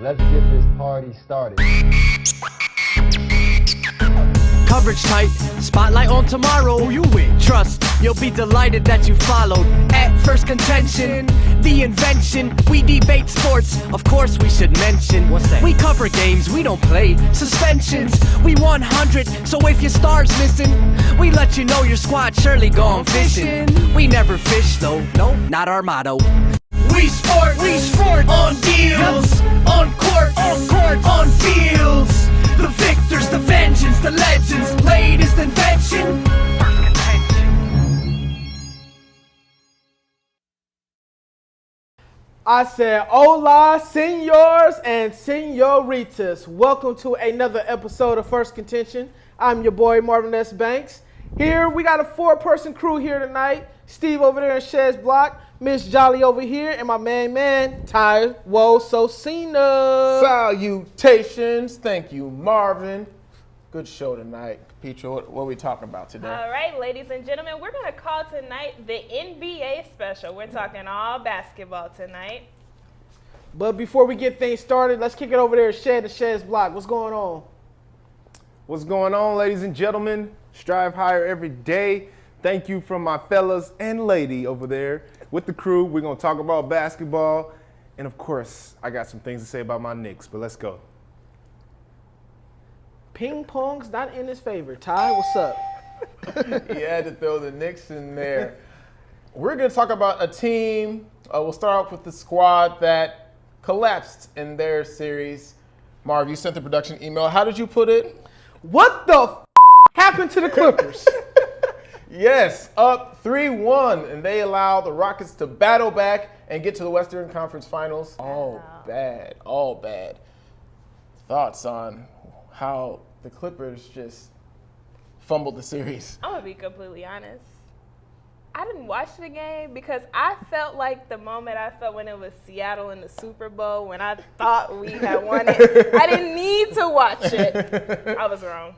Let's get this party started. Coverage tight, spotlight on tomorrow. Who you with? Trust, you'll be delighted that you followed. At Phirst Contention, the invention. We debate sports, of course we should mention. What's that? We cover games, we don't play suspensions. We 100, so if your star's missing, we let you know your squad surely gone fishing. We never fish though, no, not our motto. We sport on deals, on court, on fields. The victors, the vengeance, the legends, latest invention. Phirst Contention. I said, hola, senors and senoritas. Welcome to another episode of Phirst Contention. I'm your boy, Marvin Banks. Here, we got a four-person crew here tonight. Steve over there in Shed's block, Miss Jolly over here, and my man, Sosina. Salutations. Thank you, Marvin. Good show tonight. Capetra, what are we talking about today? All right, ladies and gentlemen, we're going to call tonight the NBA special. We're talking all basketball tonight. But before we get things started, let's kick it over there to Shed's block. What's going on? What's going on, ladies and gentlemen? Strive higher every day. Thank you from my fellas and lady over there with the crew. We're going to talk about basketball. And, of course, I got some things to say about my Knicks, but let's go. Ping pong's not in his favor. Ty, what's up? He had to throw the Knicks in there. We're going to talk about a team. We'll start off with the squad that collapsed in their series. Marv, you sent the production email. How did you put it? What the happened to the Clippers? Yes, up 3-1, and they allow the Rockets to battle back and get to the Western Conference Finals. All bad. Thoughts on how the Clippers just fumbled the series? I'm going to be completely honest. I didn't watch the game because I felt like the moment I felt when it was Seattle in the Super Bowl, when I thought we had won it. I didn't need to watch it. I was wrong.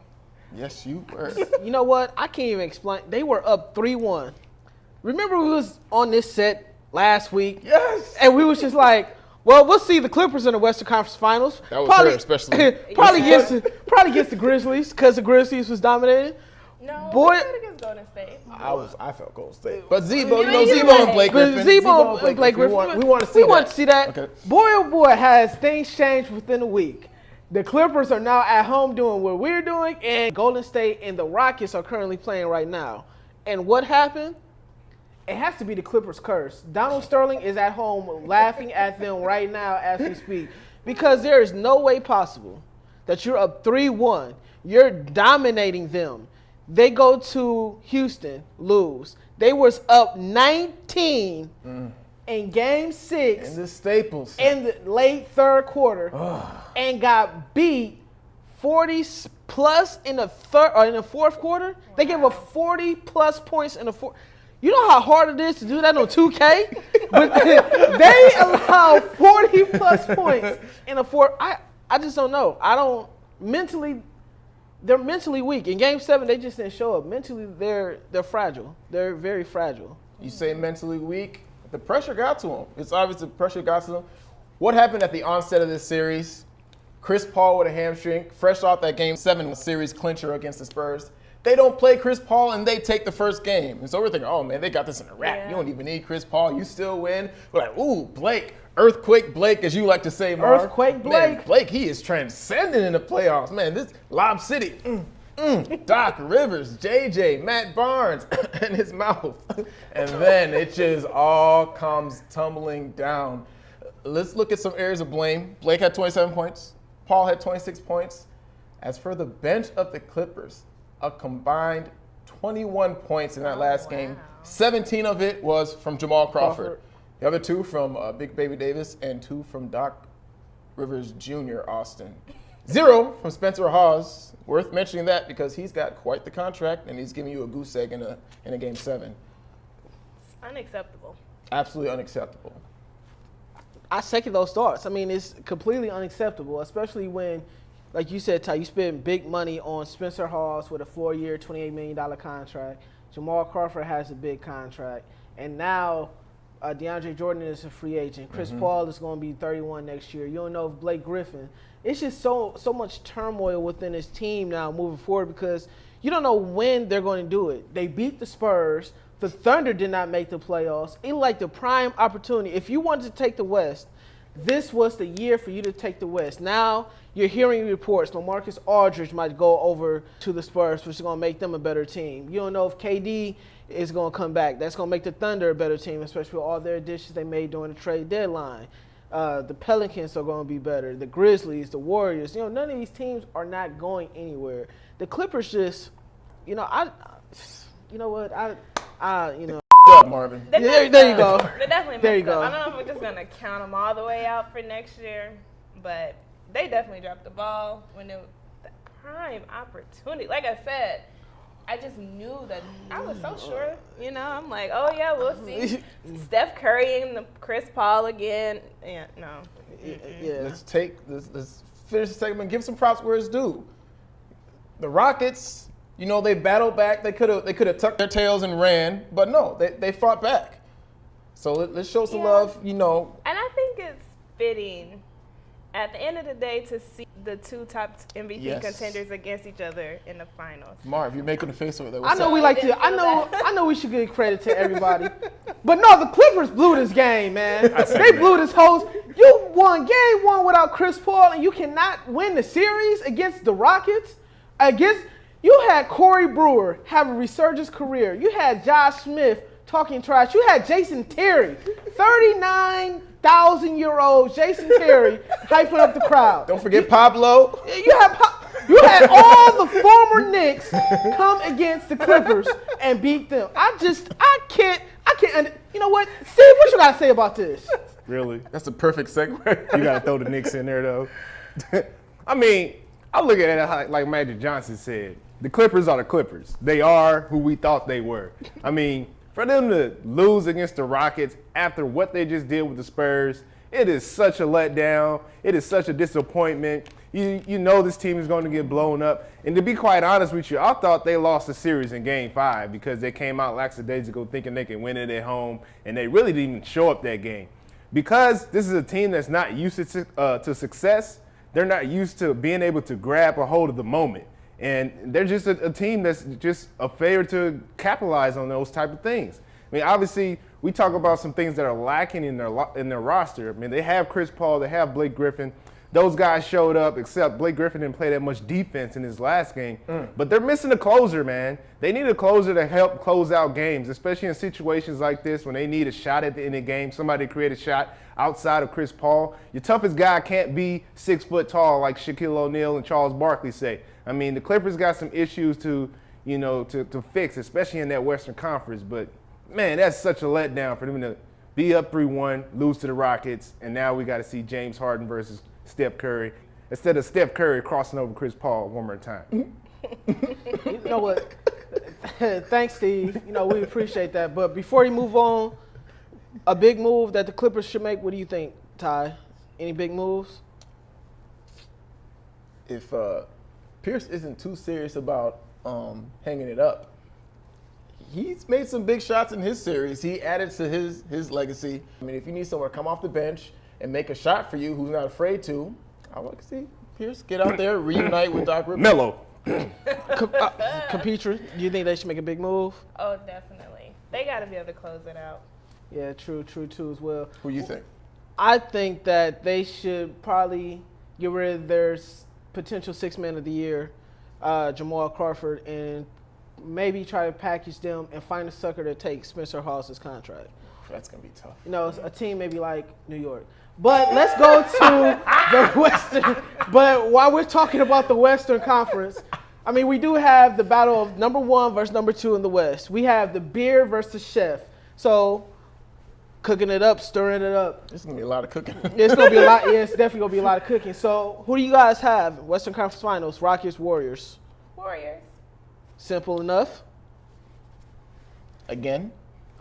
Yes, you were. You know what? I can't even explain. They were up 3-1. Remember we was on this set last week? Yes. And we was just like, well, we'll see the Clippers in the Western Conference Finals. That was her, especially. probably against the Grizzlies, because the Grizzlies was dominated. No, Boy, we played against Golden State. I felt Golden State. But Zebo, Zebo and Blake Griffin. Zebo and Blake Griffin. We want to see that. We want to see that. Okay. Boy, oh boy, has things changed within a week. The Clippers are now at home doing what we're doing, and Golden State and the Rockets are currently playing right now. And what happened? It has to be the Clippers' curse. Donald Sterling is at home laughing at them right now as we speak, because there is no way possible that you're up 3-1. You're dominating them. They go to Houston, lose. They was up 19 in Game 6. In the Staples. In the late third quarter. And got beat 40 plus in the fourth quarter. They gave up 40 plus points in the fourth. You know how hard it is to do that on 2K? But they allow 40 plus points in the fourth. I just don't know. They're mentally weak. In Game 7, they just didn't show up. Mentally, they're fragile. They're very fragile. You say mentally weak. The pressure got to them. It's obvious the pressure got to them. What happened at the onset of this series? Chris Paul with a hamstring, fresh off that Game 7 series clincher against the Spurs. They don't play Chris Paul, and they take the first game. And so we're thinking, oh, man, they got this in a wrap. Yeah. You don't even need Chris Paul. You still win. We're like, ooh, Blake. Earthquake Blake, as you like to say, Marv. Earthquake Blake. Man, Blake, he is transcending in the playoffs. Man, this Lob City. Doc Rivers, JJ, Matt Barnes, and his mouth. And then it just all comes tumbling down. Let's look at some areas of blame. Blake had 27 points. Paul had 26 points. As for the bench of the Clippers, a combined 21 points in that last game. 17 of it was from Jamal Crawford. The other 2 from Big Baby Davis and 2 from Doc Rivers Jr. Austin. 0 from Spencer Hawes. Worth mentioning that because he's got quite the contract and he's giving you a goose egg in a Game 7. It's unacceptable. Absolutely unacceptable. I second those thoughts. I mean, it's completely unacceptable, especially when, like you said, Ty, you spend big money on Spencer Hawes with a 4-year, $28 million contract. Jamal Crawford has a big contract. And now DeAndre Jordan is a free agent. Chris Paul is going to be 31 next year. You don't know if Blake Griffin. It's just so much turmoil within his team now moving forward because you don't know when they're going to do it. They beat the Spurs. The Thunder did not make the playoffs. It like the prime opportunity. If you wanted to take the West, this was the year for you to take the West. Now you're hearing reports LaMarcus Aldridge might go over to the Spurs, which is going to make them a better team. You don't know if KD is going to come back. That's going to make the Thunder a better team, especially with all their additions they made during the trade deadline. The Pelicans are going to be better. The Grizzlies, the Warriors. None of these teams are not going anywhere. The Clippers just, you know what? Up, Marvin. There you go. They're definitely There you messed go. up. I don't know if we're just going to count them all the way out for next year, but they definitely dropped the ball when it was the prime opportunity. Like I said, I just knew that I was so sure. I'm like, oh, yeah, we'll see. Steph Curry and Chris Paul again. Yeah, no. Yeah. Let's finish the segment. Give some props where it's due. The Rockets, they battled back. They could have tucked their tails and ran, but no, they fought back. So let's show some love. And I think it's fitting at the end of the day to see the two top MVP contenders against each other in the finals. Marv, you're making a face over there. I know we should give credit to everybody. But no, the Clippers blew this game, man. They blew this whole. You won game one without Chris Paul, and you cannot win the series against the Rockets. You had Corey Brewer have a resurgence career. You had Josh Smith talking trash. You had Jason Terry, 39,000-year-old Jason Terry hyping up the crowd. Don't forget Pablo. You had all the former Knicks come against the Clippers and beat them. I can't. You know what? Steve, what you got to say about this? Really? That's a perfect segue. You got to throw the Knicks in there, though. I mean, I look at it like Magic Johnson said. The Clippers are the Clippers. They are who we thought they were. I mean, for them to lose against the Rockets after what they just did with the Spurs, it is such a letdown. It is such a disappointment. You know this team is going to get blown up. And to be quite honest with you, I thought they lost the series in Game 5 because they came out lackadaisical thinking they can win it at home, and they really didn't even show up that game. Because this is a team that's not used to success, they're not used to being able to grab a hold of the moment. And they're just a team that's just a failure to capitalize on those type of things. I mean, obviously, we talk about some things that are lacking in their roster. I mean, they have Chris Paul, they have Blake Griffin. Those guys showed up, except Blake Griffin didn't play that much defense in his last game. But they're missing a closer, man. They need a closer to help close out games, especially in situations like this when they need a shot at the end of the game, somebody to create a shot outside of Chris Paul. Your toughest guy can't be 6 foot tall like Shaquille O'Neal and Charles Barkley say. I mean, the Clippers got some issues to fix, especially in that Western Conference. But, man, that's such a letdown for them to be up 3-1, lose to the Rockets, and now we got to see James Harden versus Steph Curry instead of Steph Curry crossing over Chris Paul one more time. You know what? Thanks, Steve. We appreciate that. But before you move on, a big move that the Clippers should make, what do you think, Ty? Any big moves? If Phirst isn't too serious about hanging it up, he's made some big shots in his series. He added to his legacy. I mean, if you need someone to come off the bench and make a shot for you who's not afraid to, I want to see Phirst get out there, reunite with Doc Rivers. Melo. Capetra, do you think they should make a big move? Oh, definitely. They got to be able to close it out. Yeah, true too as well. Who you think? I think that they should probably get rid of their potential sixth man of the year, Jamal Crawford, and maybe try to package them and find a sucker to take Spencer Hawes' contract. That's going to be tough. A team maybe like New York. But let's go to the Western. But while we're talking about the Western Conference, I mean, we do have the battle of number 1 versus number 2 in the West. We have the beer versus chef. So, cooking it up, stirring it up. It's going to be a lot of cooking. It's going to be a lot. Yeah, it's definitely going to be a lot of cooking. So, who do you guys have? Western Conference Finals, Rockets, Warriors. Warriors. Simple enough. Again,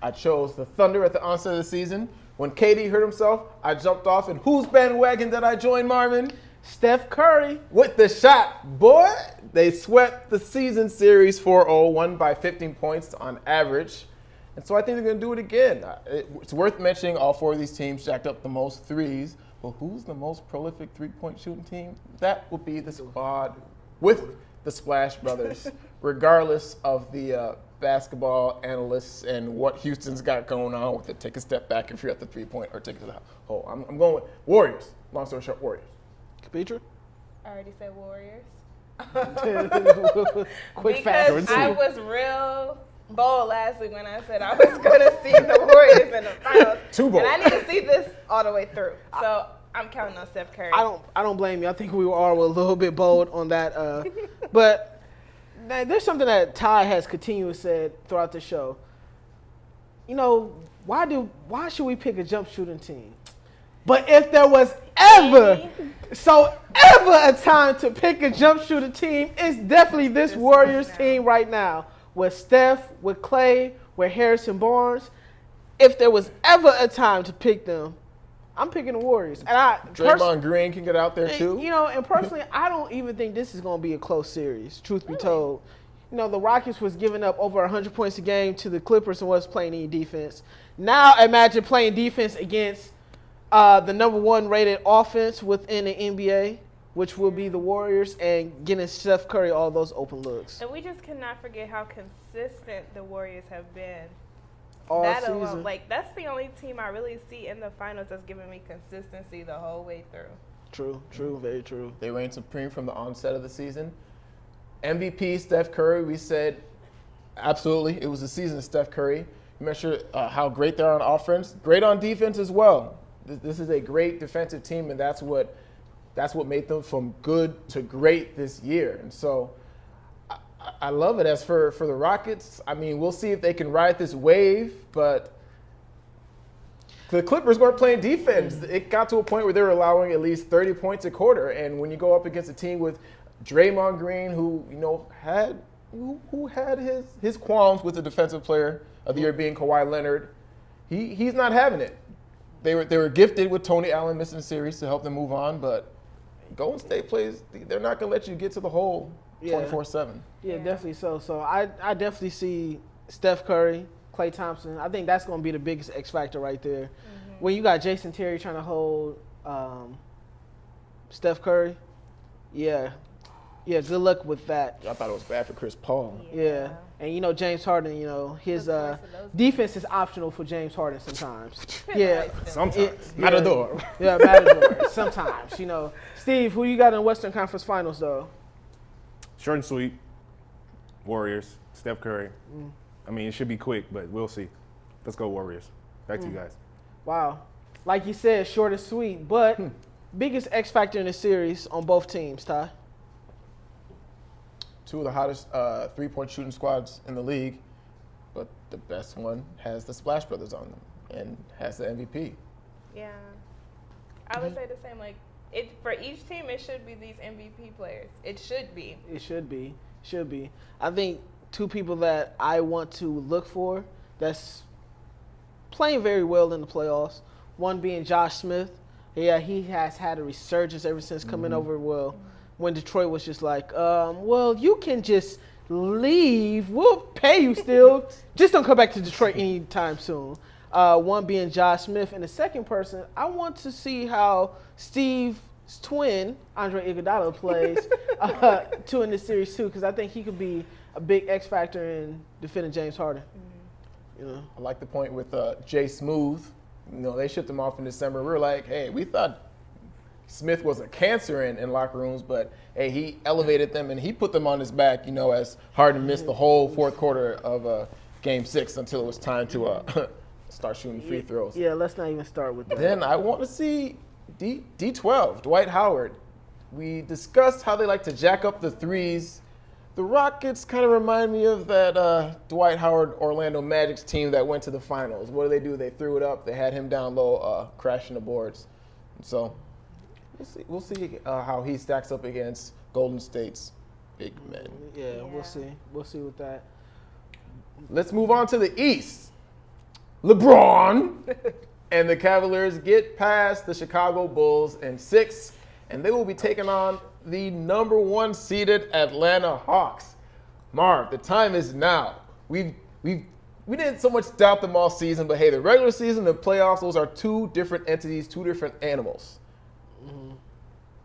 I chose the Thunder at the onset of the season. When KD hurt himself, I jumped off. And whose bandwagon did I join, Marvin? Steph Curry. With the shot. Boy, they swept the season series 4-0, won by 15 points on average. And so I think they're going to do it again. It's worth mentioning all 4 of these teams jacked up the most threes. Well, who's the most prolific three-point shooting team? That will be the squad with the Splash Brothers, regardless of the basketball analysts and what Houston's got going on with it. Take a step back if you're at the three-point or take it to the hole. I'm going with Warriors. Long story short, Warriors. Capetra? I already said Warriors. Quick, because fast. I was real bold last week when I said I was going to see the Warriors in the finals. Too bold. And I need to see this all the way through. So I'm counting on Steph Curry. I don't blame you. I think we were all a little bit bold on that. But there's something that Ty has continuously said throughout the show. You know, why should we pick a jump shooting team? But if there was ever a time to pick a jump shooter team, it's definitely this Warriors team right now. With Steph, with Clay, with Harrison Barnes. If there was ever a time to pick them, I'm picking the Warriors. And Draymond Green can get out there too. You know, and personally, I don't even think this is going to be a close series, truth be told. You know, the Rockets was giving up over 100 points a game to the Clippers and was playing any defense. Now imagine playing defense against the number 1 rated offense within the NBA, which will be the Warriors, and getting Steph Curry all those open looks. And we just cannot forget how consistent the Warriors have been. All That season. alone, like, that's the only team I really see in the finals that's giving me consistency the whole way through. True, very true. They reigned supreme from the onset of the season. MVP Steph Curry, we said absolutely. It was the season of Steph Curry. You mentioned how great they are on offense, great on defense as well. This is a great defensive team, and that's what made them from good to great this year. And so I love it. As for the Rockets, I mean, we'll see if they can ride this wave, but the Clippers weren't playing defense. It got to a point where they were allowing at least 30 points a quarter. And when you go up against a team with Draymond Green, who had his qualms with the defensive player of the year being Kawhi Leonard, he's not having it. They were gifted with Tony Allen missing the series to help them move on, but Golden State plays, they're not going to let you get to the hole 24/7. Yeah, definitely so. So I definitely see Steph Curry, Klay Thompson. I think that's going to be the biggest X factor right there. Mm-hmm. When you got Jason Terry trying to hold Steph Curry, yeah, good luck with that. I thought it was bad for Chris Paul. Yeah. And, you know, James Harden, you know, his defense is optional for James Harden sometimes. Yeah. Sometimes. Matador. Yeah, Matador. Sometimes, you know. Steve, who you got in the Western Conference Finals, though? Short and sweet. Warriors. Steph Curry. I mean, it should be quick, but we'll see. Let's go Warriors. Back to you guys. Wow. Like you said, short and sweet, but biggest X factor in the series on both teams, Ty? Two of the hottest three-point shooting squads in the league, but the best one has the Splash Brothers on them and has the MVP. Yeah. I would say the same. Like, for each team, it should be these MVP players. It should be. It should be. Should be. I think two people that I want to look for that's playing very well in the playoffs, one being Josh Smith. Yeah, he has had a resurgence ever since coming over, when Detroit was just like, well, you can just leave. We'll pay you still. Just don't come back to Detroit anytime soon. One being Josh Smith. And the second person, I want to see how Steve's twin, Andre Iguodala, plays in this series too, because I think he could be a big X factor in defending James Harden. You know? I like the point with Jay Smooth. You know, they shipped him off in December. We were like, hey, we thought Smith was a cancer in locker rooms, but hey, he elevated them and he put them on his back, you know, as Harden missed the whole fourth quarter of Game 6 until it was time to start shooting free throws. Yeah, let's not even start with that. Then I want to see D12, Dwight Howard. We discussed how they like to jack up the threes. The Rockets kind of remind me of that Dwight Howard Orlando Magic's team that went to the finals. What do? They threw it up. They had him down low, crashing the boards. So we'll see how he stacks up against Golden State's big men. Yeah, we'll see. We'll see with that. Let's move on to the East. LeBron and the Cavaliers get past the Chicago Bulls in 6, and they will be taking on the number 1 seeded Atlanta Hawks. Marv, the time is now. We've we didn't so much doubt them all season, but hey, the regular season, the playoffs, those are two different entities, two different animals.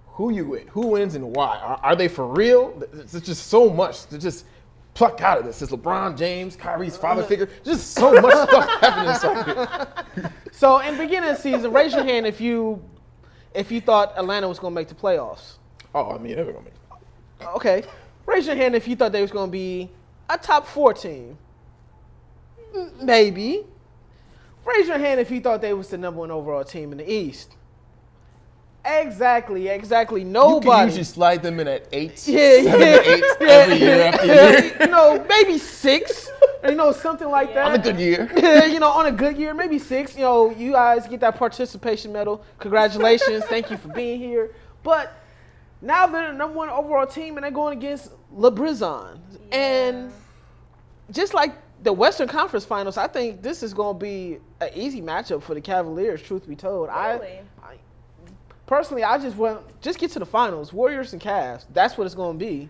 Who you with? Who wins and why? Are they for real? There's just so much to just pluck out of this. It's LeBron James, Kyrie's father figure. Just so much stuff happening inside here. So in the beginning of the season, raise your hand if you thought Atlanta was going to make the playoffs. Oh, I mean, they're going to make it. Okay. Raise your hand if you thought they was going to be a top 4 team. Maybe. Raise your hand if you thought they was the number 1 overall team in the East. Exactly. You Nobody. can usually slide them in at 8, Yeah, 7 to 8 every year after year. Maybe 6. Something like that. On a good year. On a good year, maybe 6. You guys get that participation medal. Congratulations. Thank you for being here. But now they're the number 1 overall team, and they're going against LeBron. Yeah. And just like the Western Conference Finals, I think this is going to be an easy matchup for the Cavaliers, truth be told. Really? Personally, I just get to the finals. Warriors and Cavs. That's what it's going to be.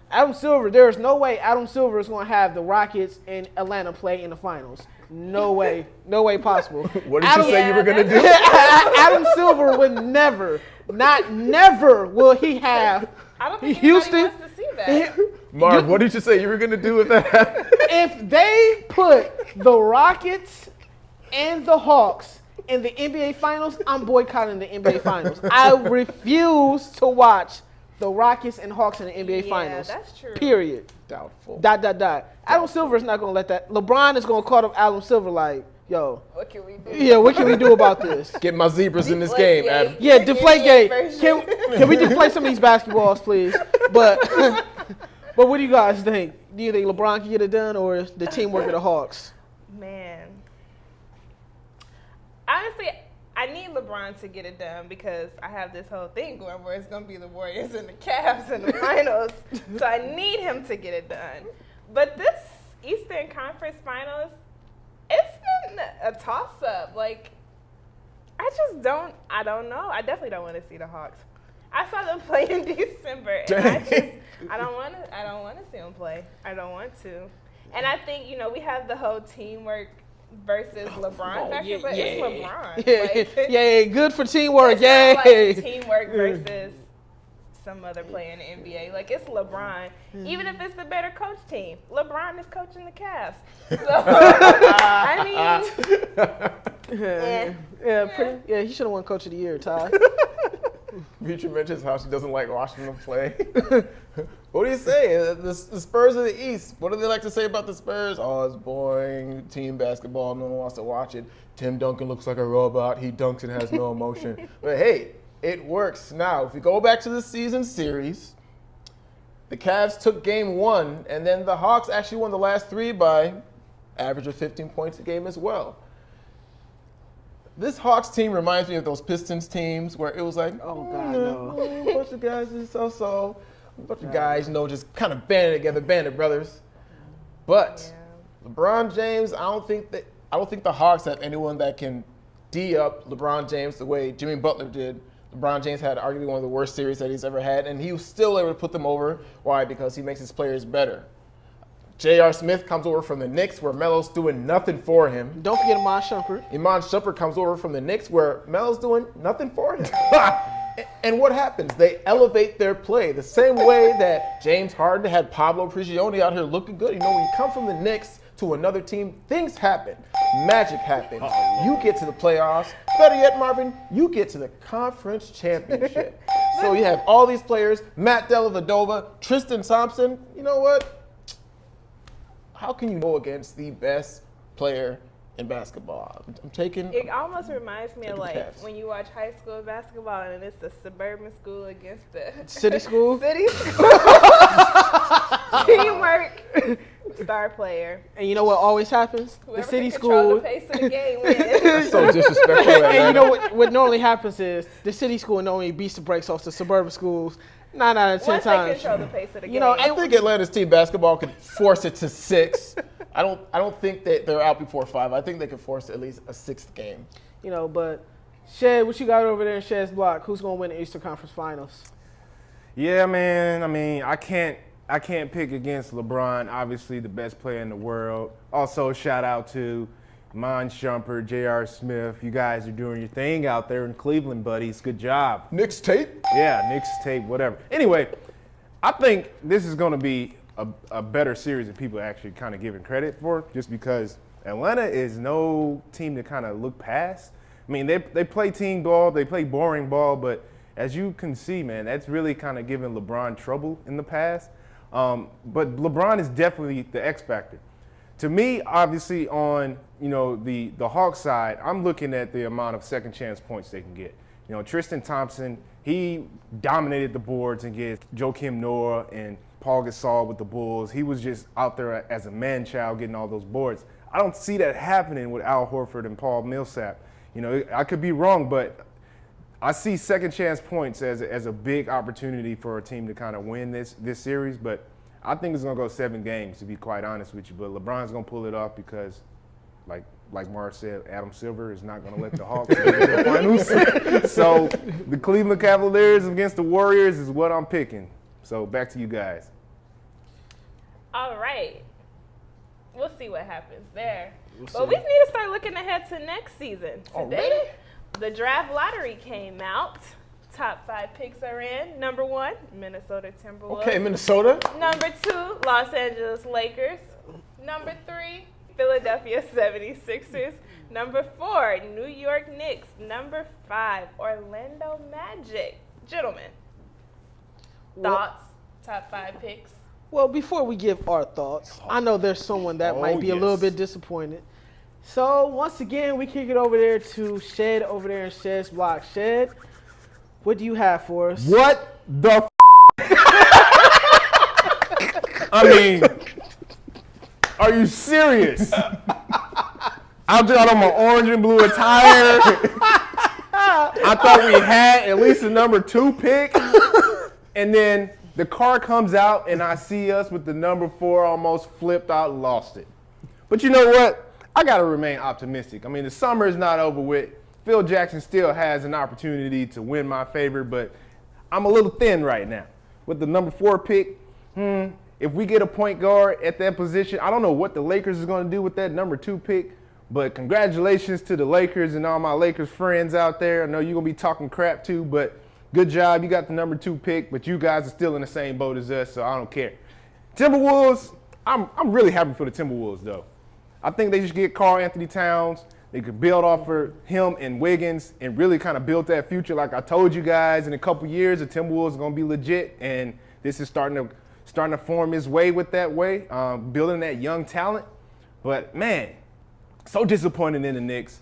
Adam Silver, there's no way Adam Silver is going to have the Rockets and Atlanta play in the finals. No way. No way possible. What did you say you were going to do? Adam Silver would never will he have I don't think Houston. anybody wants to see that. Marv, what did you say you were going to do with that? If they put the Rockets and the Hawks in the NBA Finals, I'm boycotting the NBA Finals. I refuse to watch the Rockets and Hawks in the NBA Finals. Yeah, that's true. Period. Doubtful. ... Adam Silver is not going to let that. LeBron is going to call up Adam Silver like, yo. What can we do? Yeah, what can we do about this? Get my zebras in this game, Adam. Yeah, deflate game. Can we deflate some of these basketballs, please? But what do you guys think? Do you think LeBron can get it done, or the teamwork of the Hawks? Man. Honestly, I need LeBron to get it done because I have this whole thing going where it's going to be the Warriors and the Cavs in the finals. So I need him to get it done. But this Eastern Conference Finals, it's been a toss-up. I don't know. I definitely don't want to see the Hawks. I saw them play in December, and I don't want to see them play. I don't want to. And I think, we have the whole teamwork versus LeBron factor, but it's LeBron. Yeah, good for teamwork. It's Yay. not like teamwork versus some other player in the NBA. It's LeBron. Even if it's the better coach team, LeBron is coaching the Cavs. So, I mean, he should have won Coach of the Year, Ty. Future mentions how she doesn't like watching them play. What do you say? The Spurs of the East. What do they like to say about the Spurs? Oh, it's boring. Team basketball. No one wants to watch it. Tim Duncan looks like a robot. He dunks and has no emotion. But hey, it works. Now, if we go back to the season series, the Cavs took game 1, and then the Hawks actually won the last 3 by average of 15 points a game as well. This Hawks team reminds me of those Pistons teams where it was like, oh, God, no. A bunch of guys is so. A bunch of guys, just kind of banded together, banded brothers. But LeBron James, I don't think the Hawks have anyone that can D up LeBron James the way Jimmy Butler did. LeBron James had arguably one of the worst series that he's ever had, and he was still able to put them over. Why? Because he makes his players better. J.R. Smith comes over from the Knicks where Melo's doing nothing for him. Don't forget Iman Shumpert. Iman Shumpert comes over from the Knicks where Melo's doing nothing for him. And what happens? They elevate their play the same way that James Harden had Pablo Prigioni out here looking good. When you come from the Knicks to another team, things happen. Magic happens. You get to the playoffs. Better yet, Marvin, you get to the conference championship. So you have all these players, Matt Dellavedova, Tristan Thompson. You know what? How can you go against the best player in basketball? I'm taking. It almost reminds me of Cavs. when you watch high school basketball and it's the suburban school against the city school. City school. Teamwork. Star player. And you know what always happens? Whoever the city can control school. The pace of the game wins. That's so disrespectful. And you know what normally happens is the city school normally beats the brakes off the suburban schools 9 out of 10 Once they times. control the pace of the game. I think Atlanta's team basketball could force it to 6. I don't think that they're out before 5. I think they could force at least a 6th game. But Shed, what you got over there in Shed's block? Who's gonna win the Eastern Conference Finals? Yeah, man. I mean, I can't I can't pick against LeBron, obviously the best player in the world. Also, shout out to Mon Shumpert, J.R. Smith. You guys are doing your thing out there in Cleveland, buddies. Good job. Knicks tape? Yeah, Knicks tape, whatever. Anyway, I think this is going to be a better series than people are actually kind of giving credit for, just because Atlanta is no team to kind of look past. I mean, they play team ball, they play boring ball, but as you can see, man, that's really kind of given LeBron trouble in the past. But LeBron is definitely the X factor. To me, obviously, on the Hawks side, I'm looking at the amount of second chance points they can get. Tristan Thompson, he dominated the boards against Joakim Noah and Paul Gasol with the Bulls. He was just out there as a man-child getting all those boards. I don't see that happening with Al Horford and Paul Millsap. I could be wrong, but I see second chance points as a big opportunity for a team to kind of win this series. But I think it's going to go 7 games, to be quite honest with you. But LeBron's going to pull it off because, like Mark said, Adam Silver is not going to let the Hawks get to the finals. So the Cleveland Cavaliers against the Warriors is what I'm picking. So back to you guys. All right. We'll see what happens there. But we need to start looking ahead to next season. Today, the draft lottery came out. Top 5 picks are in. Number 1, Minnesota Timberwolves. Okay, Minnesota. Number 2, Los Angeles Lakers. Number 3, Philadelphia 76ers. Number 4, New York Knicks. Number 5, Orlando Magic. Gentlemen, thoughts? Top 5 picks? Well, before we give our thoughts, I know there's someone that might be a little bit disappointed. So, once again, we kick it over there to Shed over there in Shed's block. Shed, what do you have for us? What the I mean, are you serious? I'm just on my orange and blue attire. I thought we had at least a number 2 pick. And then the car comes out and I see us with the number 4 almost flipped out and lost it. But you know what? I got to remain optimistic. I mean, the summer is not over with. Phil Jackson still has an opportunity to win my favor, but I'm a little thin right now. With the number 4 pick, if we get a point guard at that position, I don't know what the Lakers is going to do with that number 2 pick, but congratulations to the Lakers and all my Lakers friends out there. I know you're going to be talking crap too, but good job. You got the number 2 pick, but you guys are still in the same boat as us, so I don't care. Timberwolves, I'm really happy for the Timberwolves, though. I think they should get Karl Anthony Towns. They could build off of him and Wiggins and really kind of build that future. Like I told you guys, in a couple years, the Timberwolves are going to be legit, and this is starting to form his way with that way, building that young talent. But, man, so disappointed in the Knicks.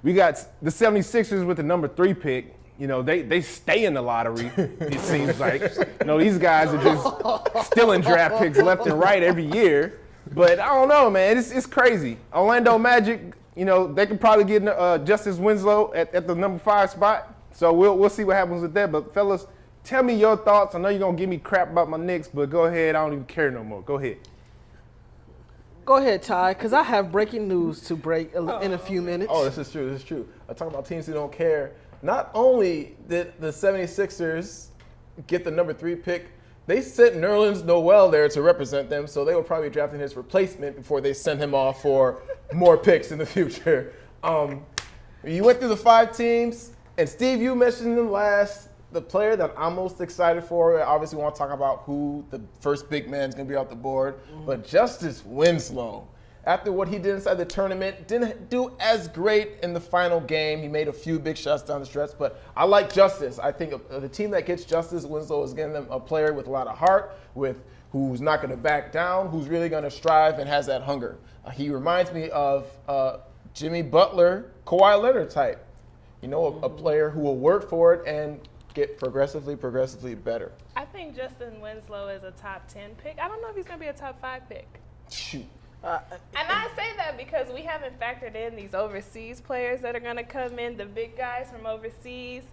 We got the 76ers with the number 3 pick. They stay in the lottery, it seems like. These guys are just stealing draft picks left and right every year. But I don't know, man. It's crazy. Orlando Magic, they could probably get Justice Winslow at the number 5 spot. So we'll see what happens with that. But, fellas, tell me your thoughts. I know you're going to give me crap about my Knicks, but go ahead. I don't even care no more. Go ahead. Go ahead, Ty, because I have breaking news to break in a few minutes. Oh, this is true. I talk about teams who don't care. Not only did the 76ers get the number 3 pick, they sent Nerlens Noel there to represent them, so they were probably drafting his replacement before they sent him off for more picks in the future. You went through the 5 teams, and Steve, you mentioned them last. The player that I'm most excited for, obviously we want to talk about who the first big man is going to be off the board, but Justice Winslow. After what he did inside the tournament, didn't do as great in the final game. He made a few big shots down the stretch, but I like Justice. I think the team that gets Justice Winslow is getting them a player with a lot of heart, who's not going to back down, who's really going to strive and has that hunger. He reminds me of Jimmy Butler, Kawhi Leonard type. A player who will work for it and get progressively better. I think Justin Winslow is a top 10 pick. I don't know if he's going to be a top 5 pick. Shoot. And I say that because we haven't factored in these overseas players that are going to come in, the big guys from overseas,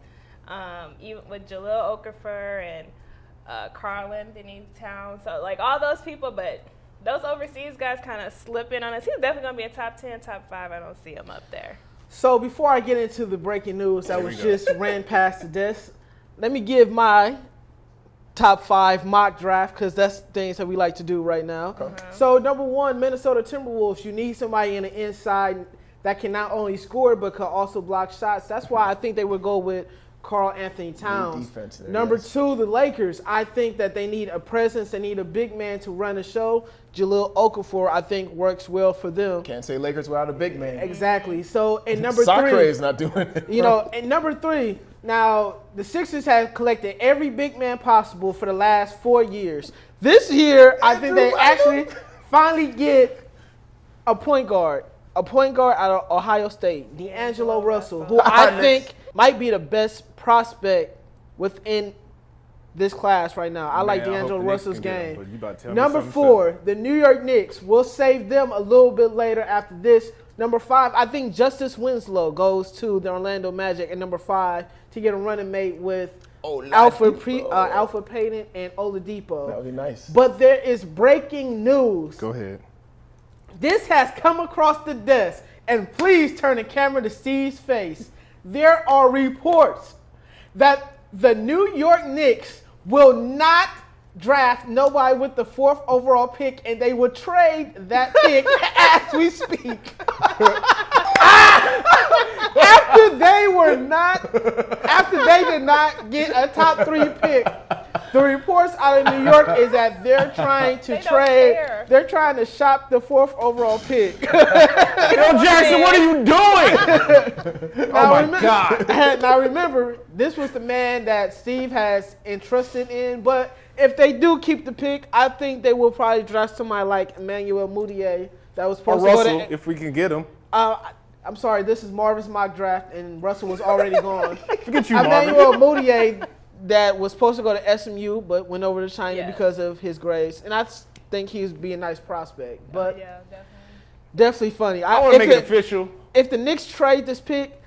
even with Jahlil Okafor and Karl Anthony Towns. So, all those people, but those overseas guys kind of slip in on us. He's definitely going to be a top 10, top 5. I don't see him up there. So before I get into the breaking news that was just ran past the desk, let me give my top 5 mock draft because that's things that we like to do right now. So number 1, Minnesota Timberwolves. You need somebody in the inside that can not only score but can also block shots. That's why I think they would go with Karl Anthony Towns. There, number 2, the Lakers. I think that they need a presence. They need a big man to run the show. Jahlil Okafor, I think, works well for them. Can't say Lakers without a big man. Exactly. So, in number 3. Sacre is not doing it. You know, and number 3, now, the Sixers have collected every big man possible for the last 4 years. This year, I think they actually finally get a point guard out of Ohio State, D'Angelo Russell, who I think might be the best prospect within this class right now. I like D'Angelo Russell's game. Number 4, the New York Knicks. We'll save them a little bit later after this. Number 5, I think Justice Winslow goes to the Orlando Magic. And number 5, to get a running mate with Alfred Payton and Oladipo. That would be nice. But there is breaking news. Go ahead. This has come across the desk. And please turn the camera to Steve's face. There are reports that the New York Knicks will not draft nobody with the 4th overall pick, and they will trade that pick as we speak. After they did not get a top 3 pick, the reports out of New York is that they're trying to trade. They're trying to shop the 4th overall pick. Phil Jackson, what are you doing? Oh my God. Now remember, this was the man that Steve has entrusted in, but if they do keep the pick, I think they will probably draft somebody like Emmanuel Mudiay that was supposed or to Russell, go to. if we can get him. I'm sorry, this is Marvin's mock draft, and Russell was already gone. Forget you, Marvin. Emmanuel Mudiay that was supposed to go to SMU, but went over to China Yes. because of his grades, and I think he'd be a nice prospect. But Yeah, definitely. definitely funny. I want to make it official. If the Knicks trade this pick,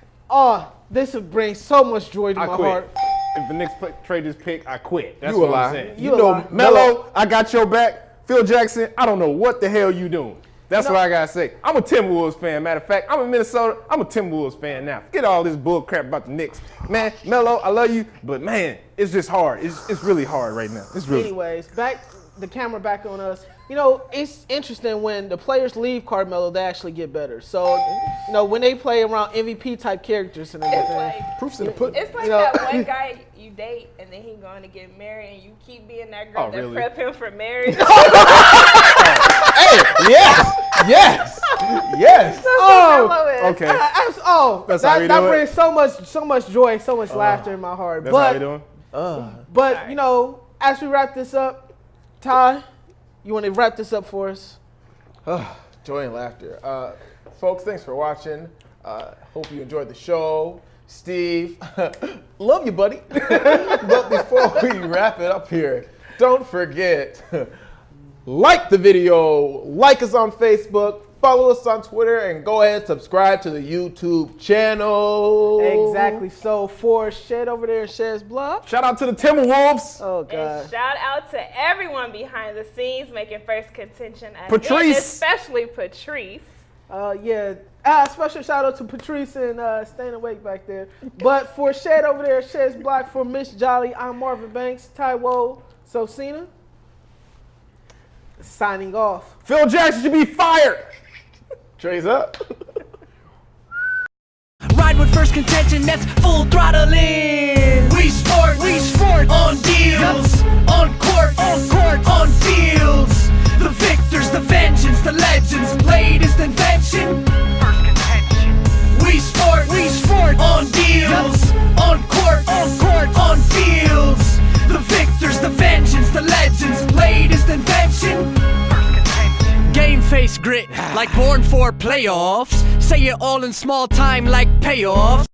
this would bring so much joy to my heart. If the Knicks trade this pick, I quit. That's You what a lie. I'm saying. You know, Melo, I got your back. Phil Jackson, I don't know what the hell you doing. That's what I gotta say. I'm a Timberwolves fan. Matter of fact, I'm in Minnesota. I'm a Timberwolves fan now. Forget all this bull crap about the Knicks. Man, Melo, I love you, but man, it's just hard. It's really hard right now. It's really. Anyways, the camera back on us. You know, it's interesting when the players leave Carmelo, they actually get better. So, you know, when they play around MVP type characters and everything. It's like, Proof's in the pudding. it's like that one guy you date and then he going to get married and you keep being that girl that prep him for marriage. Yes. Okay. That's that brings so much joy, so much laughter in my heart. That's how we doing? But you know, as we wrap this up, Ty, you want to wrap this up for us? Joy and laughter. Folks, thanks for watching. Hope you enjoyed the show. Steve, love you, buddy. But before we wrap it up here, don't forget, like the video, like us on Facebook, follow us on Twitter, and go ahead and subscribe to the YouTube channel. Exactly. So for Shed over there, Shed's blog. Shout out to the Timberwolves. Oh God. And shout out to everyone behind the scenes making Phirst Contention. Patrice. Especially Patrice. Special shout out to Patrice and staying awake back there. But for Shed over there, Shed's block, for Miss Jolly, I'm Marvin Banks, Taiwo, Sosina. Signing off. Phil Jackson should be fired. Trey's up. Ride with Phirst Contention, that's full throttle in. We sport on deals, on court, on fields. The victors, the vengeance, the legends, latest invention. Phirst Contention. We sport on deals, on court, on fields. The victors, the vengeance, the legends, latest invention. Phirst Contention. Game face grit, like born for playoffs. Say it all in small time like payoffs.